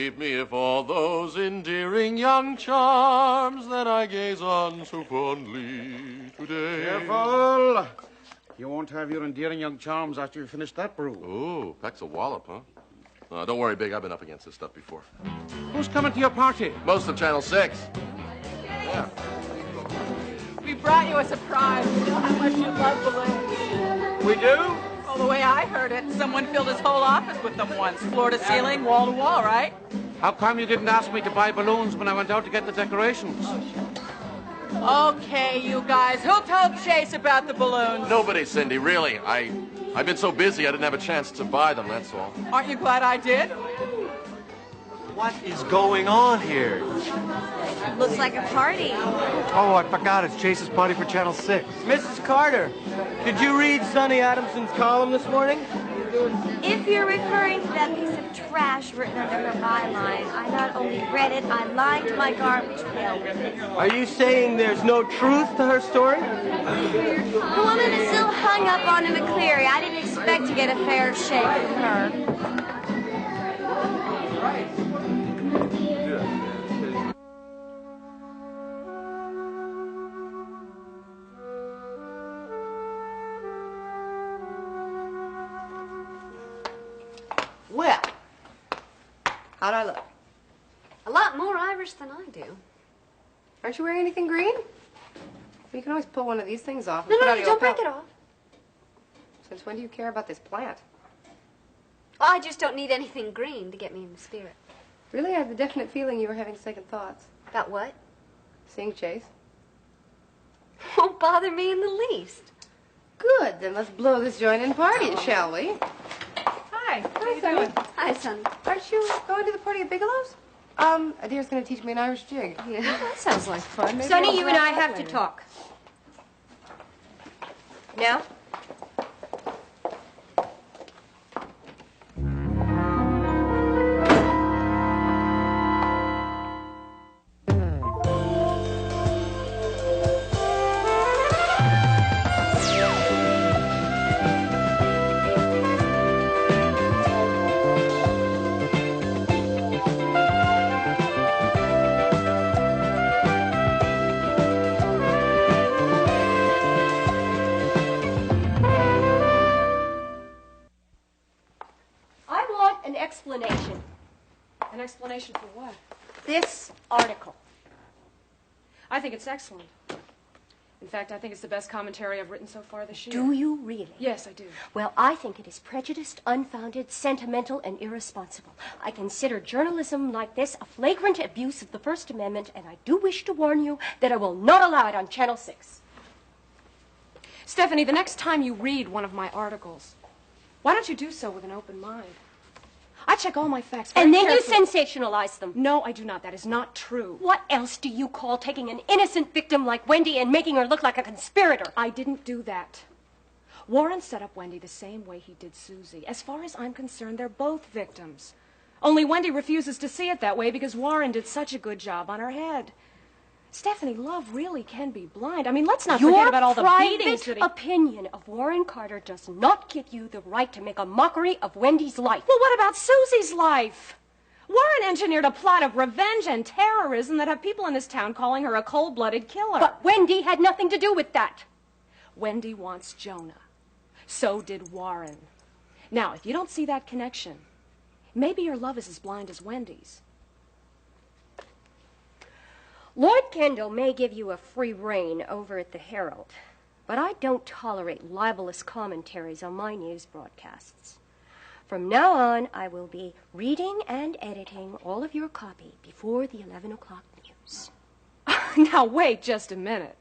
leave me if all those endearing young charms that I gaze on so fondly today. Careful! You won't have your endearing young charms after you finish that brew. Ooh, Peck's a wallop, huh? Don't worry, Big. I've been up against this stuff before. Who's coming to your party? Most of Channel 6. Yeah. We brought you a surprise. We know how much you love balloons. We do? Well, the way I heard it, someone filled his whole office with them once. Floor to ceiling, wall to wall, right? How come you didn't ask me to buy balloons when I went out to get the decorations? Okay, you guys. Who told Chase about the balloons? Nobody, Cindy, really. I've been so busy I didn't have a chance to buy them, that's all. Aren't you glad I did? What is going on here? Looks like a party. Oh, I forgot. It's Chase's party for Channel 6. Mrs. Carter, did you read Sonny Adamson's column this morning? If you're referring to that piece of trash written under her byline, I not only read it, I lined my garbage pail with it. Are you saying there's no truth to her story? The woman is still hung up on a McCleary. I didn't expect to get a fair shake from her. Well, how'd I look? A lot more Irish than I do. Aren't you wearing anything green? You can always pull one of these things off. No, don't break it off. Since when do you care about this plant? Well, I just don't need anything green to get me in the spirit. Really, I had the definite feeling you were having second thoughts. About what? Seeing Chase. Won't bother me in the least. Good, then let's blow this joint and party, shall we? Hi. Hi, Sonny. Hi, son. Aren't you going to the party at Bigelow's? Adair's going to teach me an Irish jig. Yeah. That sounds like fun. Maybe Sonny, I'll you go and out I have later. to talk. Now? Explanation. An explanation for what? This article. I think it's excellent. In fact, I think it's the best commentary I've written so far this year. Do you really? Yes, I do. Well, I think it is prejudiced, unfounded, sentimental, and irresponsible. I consider journalism like this a flagrant abuse of the First Amendment, and I do wish to warn you that I will not allow it on Channel 6. Stephanie, the next time you read one of my articles, why don't you do so with an open mind? I check all my facts very And then carefully. you sensationalize them. No, I do not. That is not true. What else do you call taking an innocent victim like Wendy and making her look like a conspirator? I didn't do that. Warren set up Wendy the same way he did Susie. As far as I'm concerned, they're both victims. Only Wendy refuses to see it that way because Warren did such a good job on her head. Stephanie, love really can be blind. I mean, let's not forget about all the beatings that he... Your private opinion of Warren Carter does not give you the right to make a mockery of Wendy's life. Well, what about Susie's life? Warren engineered a plot of revenge and terrorism that have people in this town calling her a cold-blooded killer. But Wendy had nothing to do with that. Wendy wants Jonah. So did Warren. Now, if you don't see that connection, maybe your love is as blind as Wendy's. Lord Kendall may give you a free rein over at the Herald, but I don't tolerate libelous commentaries on my news broadcasts. From now on, I will be reading and editing all of your copy before the 11 o'clock news. Now, wait just a minute.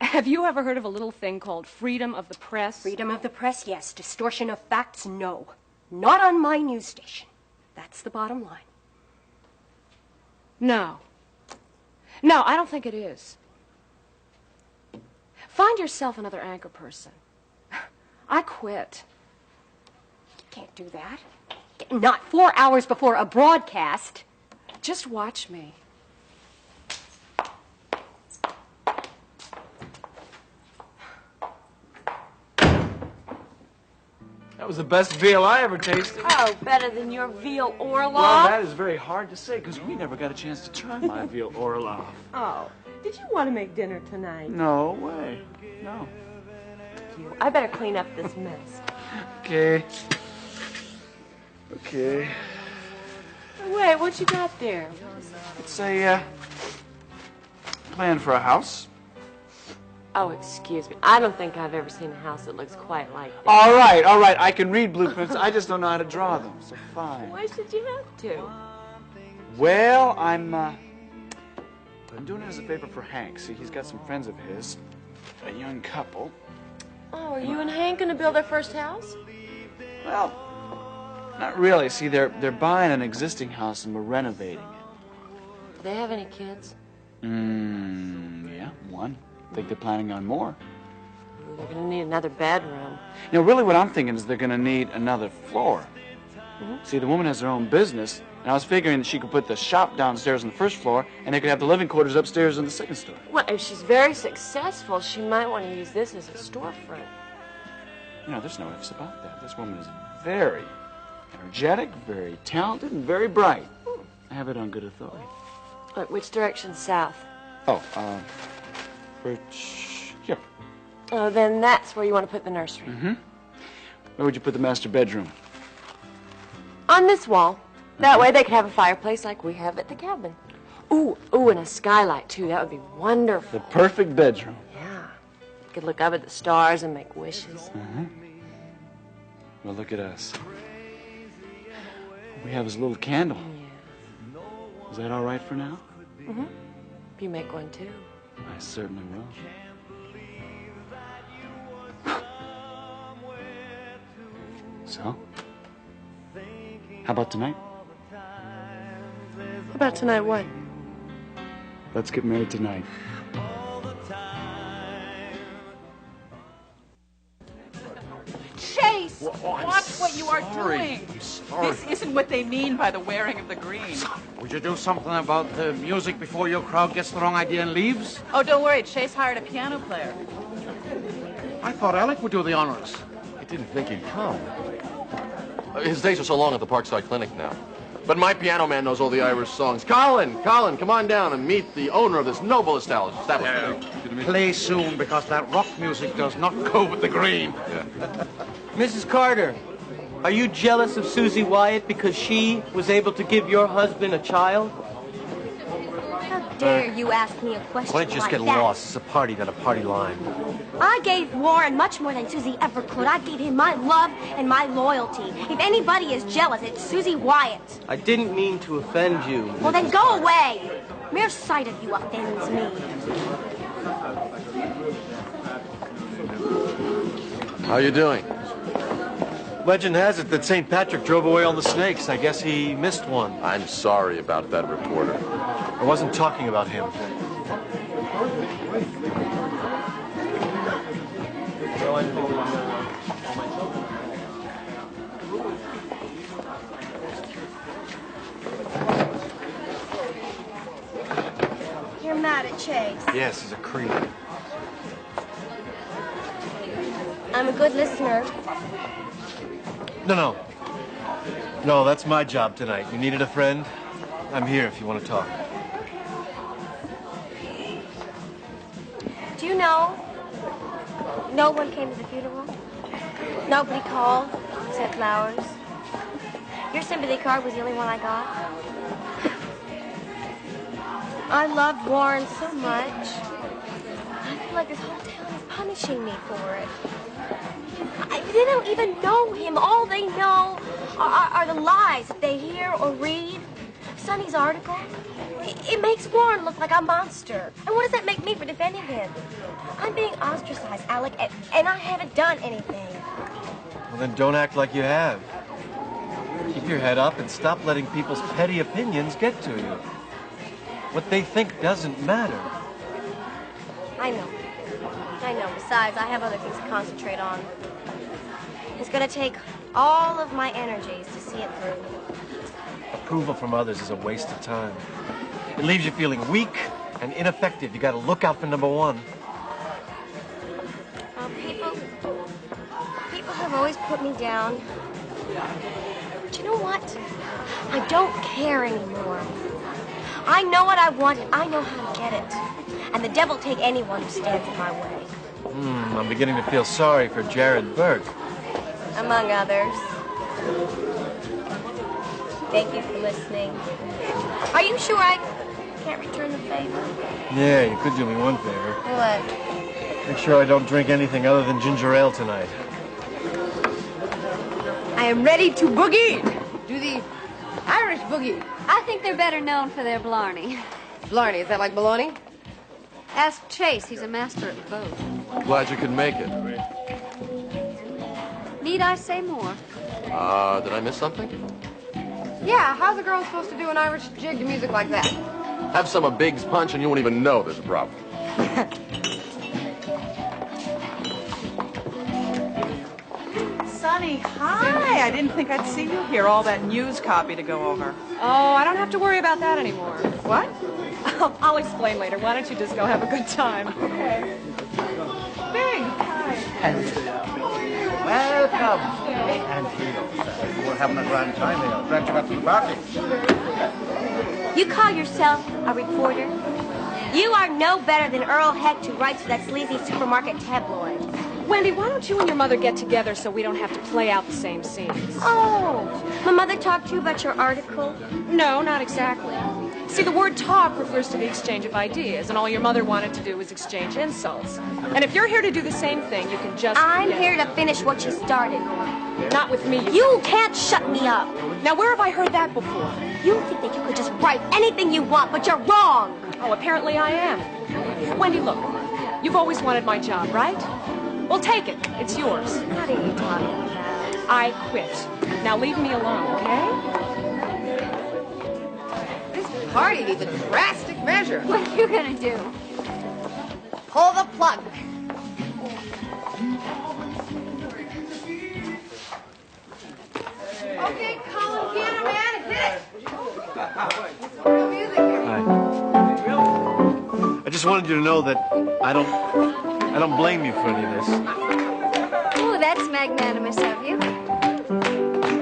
Have you ever heard of a little thing called freedom of the press? Freedom of the press, yes. Distortion of facts, no. Not on my news station. That's the bottom line. No. No, I don't think it is. Find yourself another anchor person. I quit. You can't do that. Not 4 hours before a broadcast. Just watch me. That was the best veal I ever tasted. Oh, better than your veal Orloff? Well, that is very hard to say because we never got a chance to try my veal Orloff. Oh, did you want to make dinner tonight? No way. No. I better clean up this mess. Okay. Okay. Wait, what you got there? It's a plan for a house. Oh, excuse me. I don't think I've ever seen a house that looks quite like this. All right. I can read blueprints. I just don't know how to draw them, so fine. Why should you have to? Well, I'm doing it as a favor for Hank. See, he's got some friends of his, a young couple. Oh, are you and Hank going to build their first house? Well, not really. See, they're buying an existing house and we're renovating it. Do they have any kids? Yeah, one. I think they're planning on more. They're going to need another bedroom. You know, really what I'm thinking is they're going to need another floor. See, the woman has her own business, and I was figuring that she could put the shop downstairs on the first floor, and they could have the living quarters upstairs on the second story. Well, if she's very successful, she might want to use this as a storefront. You know, there's no ifs about that. This woman is very energetic, very talented, and very bright. I have it on good authority. Look, which direction south? Oh, here. Oh, then that's where you want to put the nursery. Where would you put the master bedroom? On this wall. That way they could have a fireplace like we have at the cabin. Ooh, and a skylight, too. That would be wonderful. The perfect bedroom. Yeah. You could look up at the stars and make wishes. Well, look at us. We have this little candle. Yeah. Is that all right for now? If you make one, too. I certainly will. So, how about tonight? How about tonight what? Let's get married tonight. Chase! I'm Watch what you are sorry. doing. I'm sorry. This isn't what they mean by the wearing of the green. Would you do something about the music before your crowd gets the wrong idea and leaves? Oh, don't worry. Chase hired a piano player. I thought Alec would do the honors. I didn't think he'd come. His days are so long at the Parkside Clinic now. But my piano man knows all the Irish songs. Colin, come on down and meet the owner of this noble establishment. Play soon, because that rock music does not go with the green. Mrs. Carter, are you jealous of Susie Wyatt because she was able to give your husband a child? How dare you ask me a question Why don't you just like get that? lost? It's a party, not a party line. I gave Warren much more than Susie ever could. I gave him my love and my loyalty. If anybody is jealous, it's Susie Wyatt. I didn't mean to offend you. Well, then go away. Mere sight of you offends me. How you doing? Legend has it that St. Patrick drove away all the snakes. I guess he missed one. I'm sorry about that reporter. I wasn't talking about him. You're mad at Chase. Yes, he's a creep. I'm a good listener. No, that's my job tonight. You needed a friend? I'm here if you want to talk. Do you know? No one came to the funeral. Nobody called, sent flowers. Your sympathy card was the only one I got. I loved Warren so much. I feel like this whole town is punishing me for it. They don't even know him. All they know are the lies that they hear or read. Sonny's article, it makes Warren look like a monster. And what does that make me for defending him? I'm being ostracized, Alec, and I haven't done anything. Well, then don't act like you have. Keep your head up and stop letting people's petty opinions get to you. What they think doesn't matter. I know. Besides, I have other things to concentrate on. It's going to take all of my energies to see it through. Approval from others is a waste of time. It leaves you feeling weak and ineffective. You got to look out for number one. People have always put me down. But you know what? I don't care anymore. I know what I want, and I know how to get it. And the devil take anyone who stands in my way. I'm beginning to feel sorry for Jared Burke. Among others. Thank you for listening. Are you sure I can't return the favor? Yeah, you could do me one favor. What? Make sure I don't drink anything other than ginger ale tonight. I am ready to boogie. Do the Irish boogie. I think they're better known for their blarney. Blarney, is that like baloney? Ask Chase, he's a master at both. Glad you could make it. Need I say more? Did I miss something? Yeah, how's a girl supposed to do an Irish jig to music like that? Have some of Big's punch and you won't even know there's a problem. Sonny, hi. I didn't think I'd see you here. All that news copy to go over. Oh, I don't have to worry about that anymore. What? I'll explain later. Why don't you just go have a good time? Okay. Big, hi. Welcome. And here, we're having a grand time here. Graduate party. You call yourself a reporter? You are no better than Earl Hecht, who writes for that sleazy supermarket tabloid. Wendy, why don't you and your mother get together so we don't have to play out the same scenes? Oh, my mother talked to you about your article? No, not exactly. See, the word talk refers to the exchange of ideas, and all your mother wanted to do was exchange insults. And if you're here to do the same thing, you can just... I'm here to finish what you started. Not with me. You can't shut me up. Now, where have I heard that before? You think that you could just write anything you want, but you're wrong. Oh, apparently I am. Wendy, look, you've always wanted my job, right? Well, take it. It's yours. What are you talking about? I quit. Now leave me alone, okay? This party needs a drastic measure. What are you gonna do? Pull the plug. Okay, Colin, piano man, hit it. Real music here. Hi. I just wanted you to know that I don't blame you for any of this. Oh, that's magnanimous of you.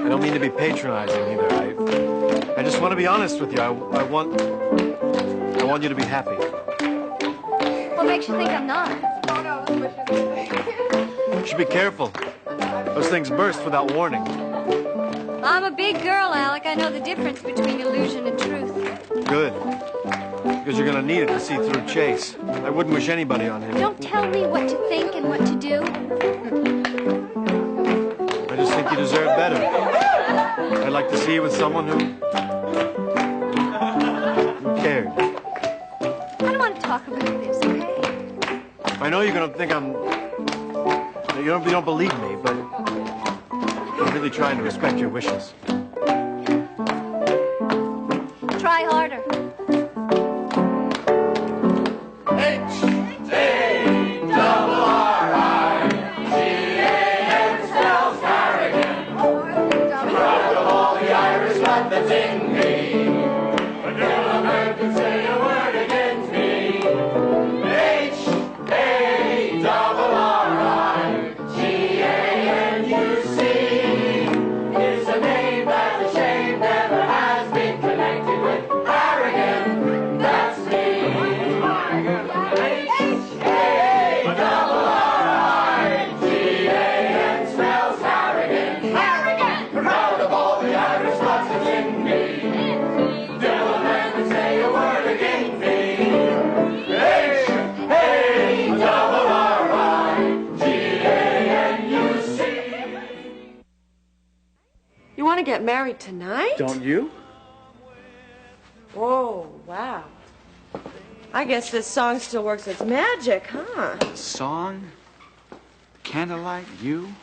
I don't mean to be patronizing either. I just want to be honest with you. I want you to be happy. What makes you think I'm not? You should be careful. Those things burst without warning. I'm a big girl, Alec. I know the difference between illusion and truth. Good. Because you're going to need it to see through Chase. I wouldn't wish anybody on him. Don't tell me what to think and what to do. I just think you deserve better. I'd like to see you with someone who cared. I don't want to talk about this, okay? I know you're going to think you don't believe me, but I'm really trying to respect your wishes. Try harder. You want to get married tonight? Don't you? Whoa, wow. I guess this song still works its magic, huh? Song? Candlelight? You?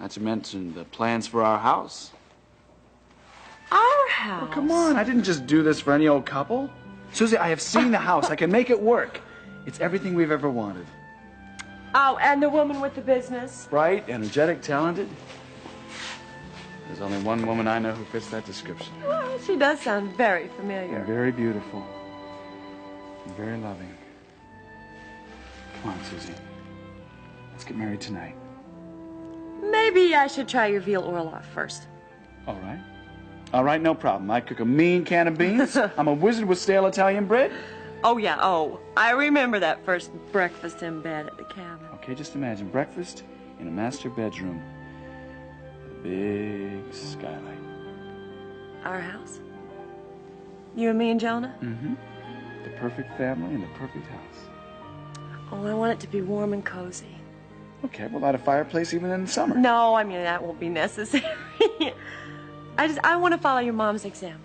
Not to mention the plans for our house. Our house? Oh, come on, I didn't just do this for any old couple. Susie, I have seen the house. I can make it work. It's everything we've ever wanted. Oh, and the woman with the business? Bright, energetic, talented. There's only one woman I know who fits that description. Well, she does sound very familiar. And very beautiful. And very loving. Come on, Susie. Let's get married tonight. Maybe I should try your veal Orloff first. All right. All right, no problem. I cook a mean can of beans. I'm a wizard with stale Italian bread. Oh, yeah. Oh, I remember that first breakfast in bed at the cabin. Okay, just imagine breakfast in a master bedroom. A big skylight. Our house? You and me and Jonah? Mm-hmm. The perfect family and the perfect house. Oh, I want it to be warm and cozy. Okay, we'll light a fireplace even in the summer. No, I mean, that won't be necessary. I want to follow your mom's example.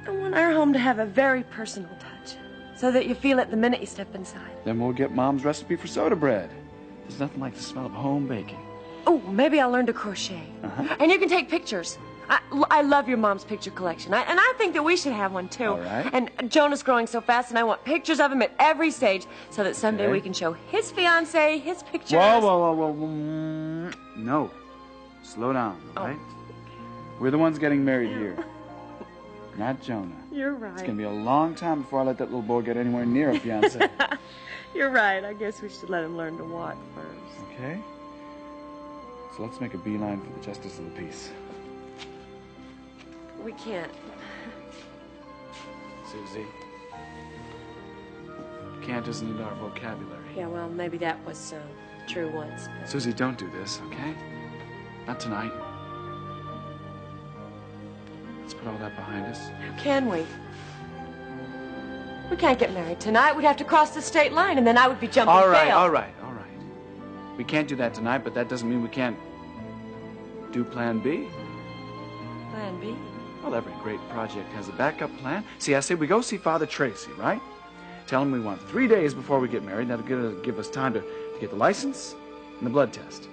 I want our home to have a very personal touch, so that you feel it the minute you step inside. Then we'll get Mom's recipe for soda bread. There's nothing like the smell of home baking. Oh, maybe I'll learn to crochet. Uh-huh. And you can take pictures. I love your mom's picture collection. And I think that we should have one, too. All right. And Jonah's growing so fast, and I want pictures of him at every stage so that someday Okay. we can show his fiancée his pictures. Whoa. No. Slow down, all right? We're the ones getting married here. Not Jonah. You're right. It's going to be a long time before I let that little boy get anywhere near a fiancé. You're right. I guess we should let him learn to walk first. Okay? So let's make a beeline for the justice of the peace. We can't. Susie. Can't isn't in our vocabulary. Yeah, well, maybe that was true once. But... Susie, don't do this, okay? Not tonight. Let's put all that behind us. How can we? We can't get married tonight. We'd have to cross the state line, and then I would be jumping bail. All right. We can't do that tonight, but that doesn't mean we can't do Plan B. Plan B? Well, every great project has a backup plan. See, I say we go see Father Tracy, right? Tell him we want 3 days before we get married. That'll give us time to get the license and the blood test.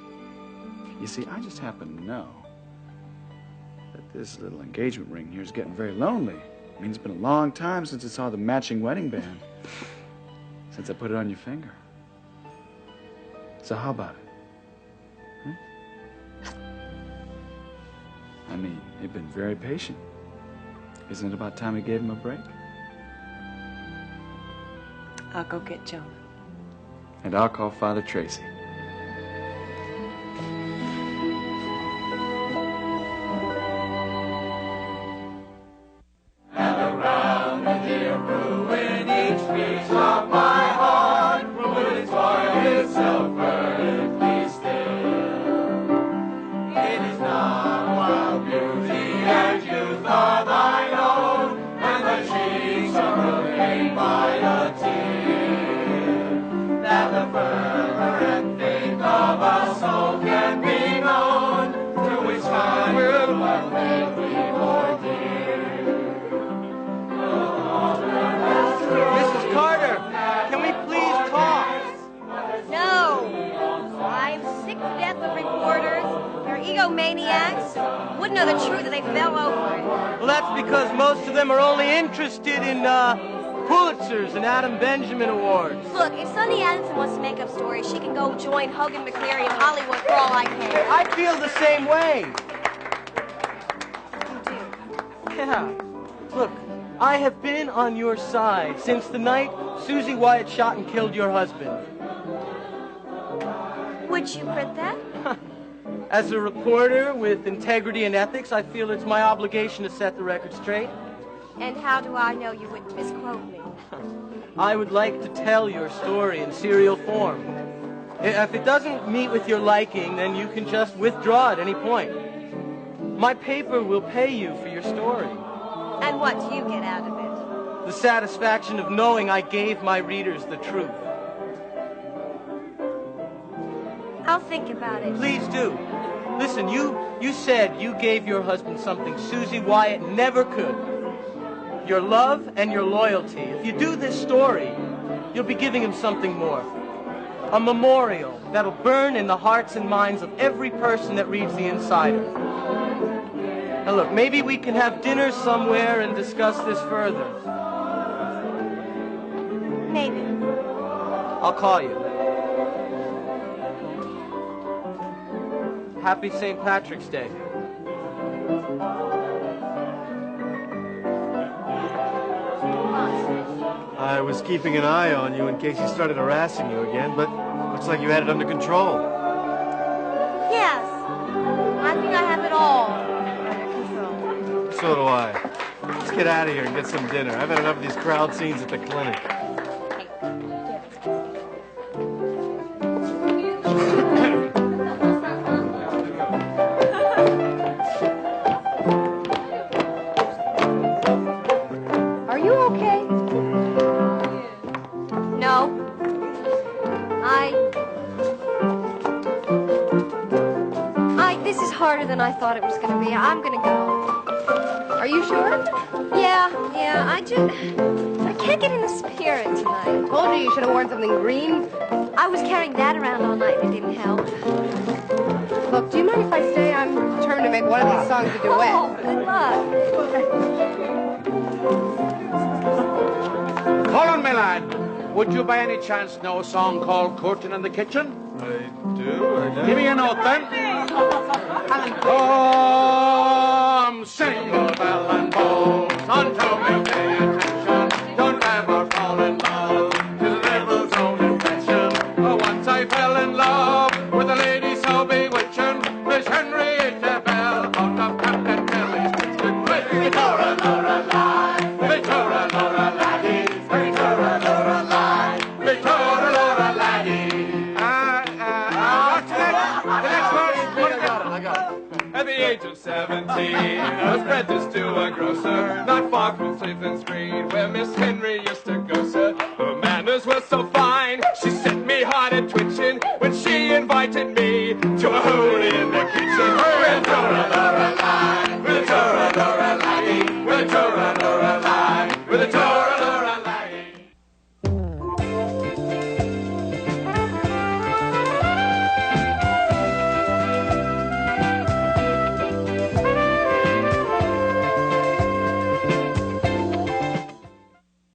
You see, I just happen to know that this little engagement ring here is getting very lonely. I mean, it's been a long time since I saw the matching wedding band. Since I put it on your finger. So how about it? I mean, you've been very patient. Isn't it about time we gave him a break? I'll go get Jonah. And I'll call Father Tracy. Mrs. Carter, can we please talk? No. I'm sick to death of reporters. They're egomaniacs. Wouldn't know the truth if they fell over it. Well, that's because most of them are only interested in Pulitzers and Adam Benjamin Awards. Look, if Sunny Addison wants to make up stories, she can go join Hogan McCleary in Hollywood for all I care. I feel the same way. You do. Yeah. Look, I have been on your side since the night Susie Wyatt shot and killed your husband. Would you print that? As a reporter with integrity and ethics, I feel it's my obligation to set the record straight. And how do I know you wouldn't misquote me? I would like to tell your story in serial form. If it doesn't meet with your liking, then you can just withdraw at any point. My paper will pay you for your story. And what do you get out of it? The satisfaction of knowing I gave my readers the truth. I'll think about it. Please do. Listen, you said you gave your husband something Susie Wyatt never could. Your love and your loyalty. If you do this story, you'll be giving him something more. A memorial that'll burn in the hearts and minds of every person that reads The Insider. Now look, maybe we can have dinner somewhere and discuss this further. Maybe. I'll call you. Happy St. Patrick's Day. I was keeping an eye on you in case he started harassing you again, but looks like you had it under control. Yeah, So do I. Let's get out of here and get some dinner. I've had enough of these crowd scenes at the clinic. Are you okay? No. This is harder than I thought it was going to be. I'm going to go. Are you sure? Yeah. I can't get in the spirit tonight. I told you you should have worn something green. I was carrying that around all night and it didn't help. Look, do you mind if I stay? I'm determined to make one of these songs a duet. Oh, good luck. Hold on, my lad. Would you by any chance know a song called Curtain in the Kitchen? I do. Give me a note, then. Come, single bell and bowls, unto me pay attention. Don't ever fall in love, 'tis the devil's own invention. Once I fell in love with a lady so bewitching, Miss Henrietta Bell, out of Captain Kelly's kitchen. Victoria, Laura, lie, Victoria, Laura, laddie, Victoria, Laura, lie, Victoria, Laura, laddie. The next verse. I got it. At the age of 17, I was apprenticed to a grocer, not far from Cleveland Street, where Miss Henry used to go, sir. Her manners were so fine, she set me hard at twitching when she invited me to a hoolie in the kitchen. Ventura, Laura, lie, Ventura, Laura, laddie, Ventura, Laura.